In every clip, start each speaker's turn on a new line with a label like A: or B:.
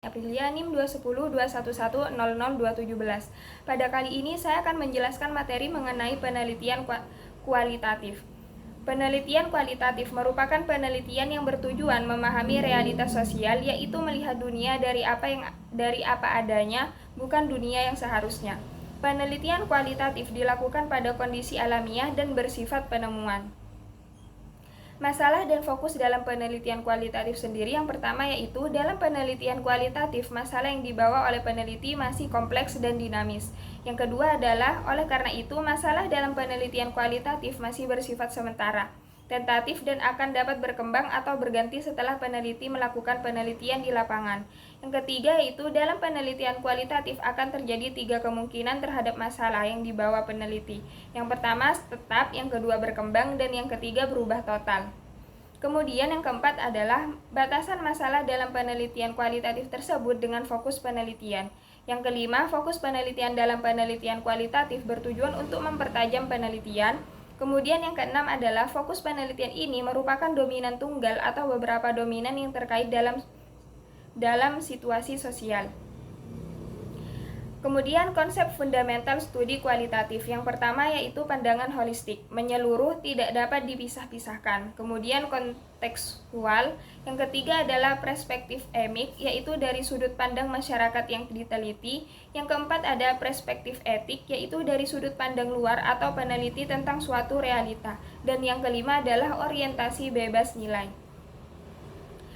A: Aprilia NIM 21021100217. Pada kali ini saya akan menjelaskan materi mengenai penelitian kualitatif. Penelitian kualitatif merupakan penelitian yang bertujuan memahami realitas sosial, yaitu melihat dunia dari apa adanya, bukan dunia yang seharusnya. Penelitian kualitatif dilakukan pada kondisi alamiah dan bersifat penemuan. Masalah dan fokus dalam penelitian kualitatif sendiri yang pertama yaitu dalam penelitian kualitatif masalah yang dibawa oleh peneliti masih kompleks dan dinamis. Yang kedua adalah oleh karena itu masalah dalam penelitian kualitatif masih bersifat sementara, tentatif dan akan dapat berkembang atau berganti setelah peneliti melakukan penelitian di lapangan. Yang ketiga yaitu dalam penelitian kualitatif akan terjadi 3 kemungkinan terhadap masalah yang dibawa peneliti. Yang pertama tetap, yang kedua berkembang, dan yang ketiga berubah total. Kemudian yang keempat adalah batasan masalah dalam penelitian kualitatif tersebut dengan fokus penelitian. Yang kelima, fokus penelitian dalam penelitian kualitatif bertujuan untuk mempertajam penelitian. Kemudian yang keenam adalah fokus penelitian ini merupakan dominan tunggal atau beberapa dominan yang terkait dalam situasi sosial. Kemudian konsep fundamental studi kualitatif yang pertama yaitu pandangan holistik, menyeluruh, tidak dapat dipisah-pisahkan. Kemudian kontekstual, yang ketiga adalah perspektif emik, yaitu dari sudut pandang masyarakat yang diteliti. Yang keempat ada perspektif etik, yaitu dari sudut pandang luar atau peneliti tentang suatu realita. Dan yang kelima adalah orientasi bebas nilai.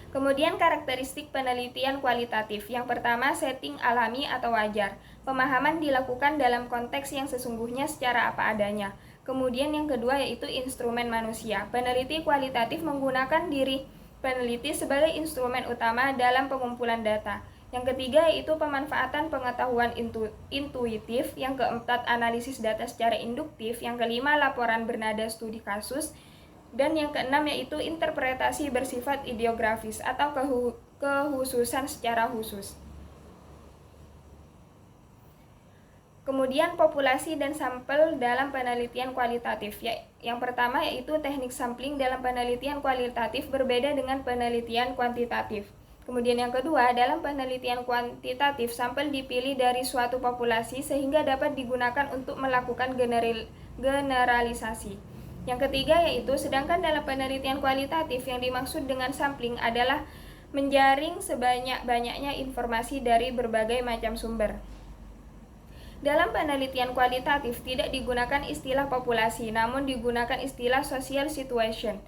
A: Kemudian karakteristik penelitian kualitatif. Yang pertama, setting alami atau wajar. Pemahaman dilakukan dalam konteks yang sesungguhnya secara apa adanya. Kemudian yang kedua yaitu instrumen manusia. Peneliti kualitatif menggunakan diri peneliti sebagai instrumen utama dalam pengumpulan data. Yang ketiga yaitu pemanfaatan pengetahuan intuitif. Yang keempat, analisis data secara induktif. Yang kelima, laporan bernada studi kasus. Dan yang keenam yaitu interpretasi bersifat ideografis atau kehususan secara khusus. Kemudian populasi dan sampel dalam penelitian kualitatif. Yang pertama yaitu teknik sampling dalam penelitian kualitatif berbeda dengan penelitian kuantitatif. Kemudian yang kedua, dalam penelitian kuantitatif sampel dipilih dari suatu populasi sehingga dapat digunakan untuk melakukan generalisasi. Yang ketiga yaitu sedangkan dalam penelitian kualitatif yang dimaksud dengan sampling adalah menjaring sebanyak-banyaknya informasi dari berbagai macam sumber. Dalam penelitian kualitatif tidak digunakan istilah populasi, namun digunakan istilah social situation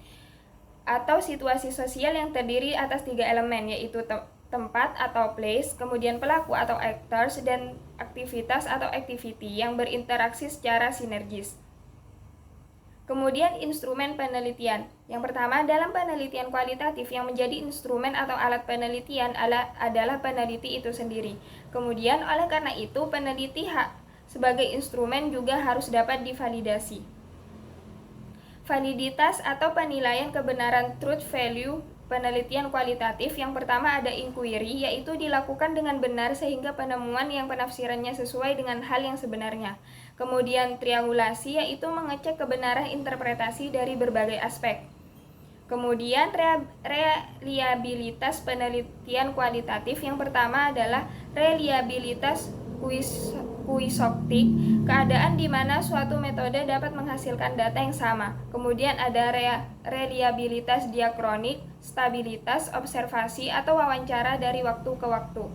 A: atau situasi sosial yang terdiri atas 3 elemen yaitu tempat atau place, kemudian pelaku atau actors, dan aktivitas atau activity yang berinteraksi secara sinergis. Kemudian instrumen penelitian. Yang pertama, dalam penelitian kualitatif yang menjadi instrumen atau alat penelitian adalah peneliti itu sendiri. Kemudian oleh karena itu peneliti sebagai instrumen juga harus dapat divalidasi. Validitas atau penilaian kebenaran truth value penelitian kualitatif yang pertama ada inquiry, yaitu dilakukan dengan benar sehingga penemuan yang penafsirannya sesuai dengan hal yang sebenarnya. Kemudian triangulasi, yaitu mengecek kebenaran interpretasi dari berbagai aspek. Kemudian reliabilitas penelitian kualitatif yang pertama adalah reliabilitas kuisoptik, keadaan di mana suatu metode dapat menghasilkan data yang sama. Kemudian ada reliabilitas diakronik, stabilitas observasi atau wawancara dari waktu ke waktu.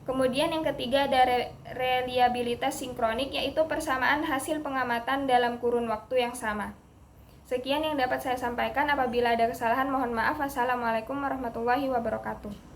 A: Kemudian yang ketiga ada reliabilitas sinkronik, yaitu persamaan hasil pengamatan dalam kurun waktu yang sama. Sekian yang dapat saya sampaikan. Apabila ada kesalahan mohon maaf. Wassalamualaikum warahmatullahi wabarakatuh.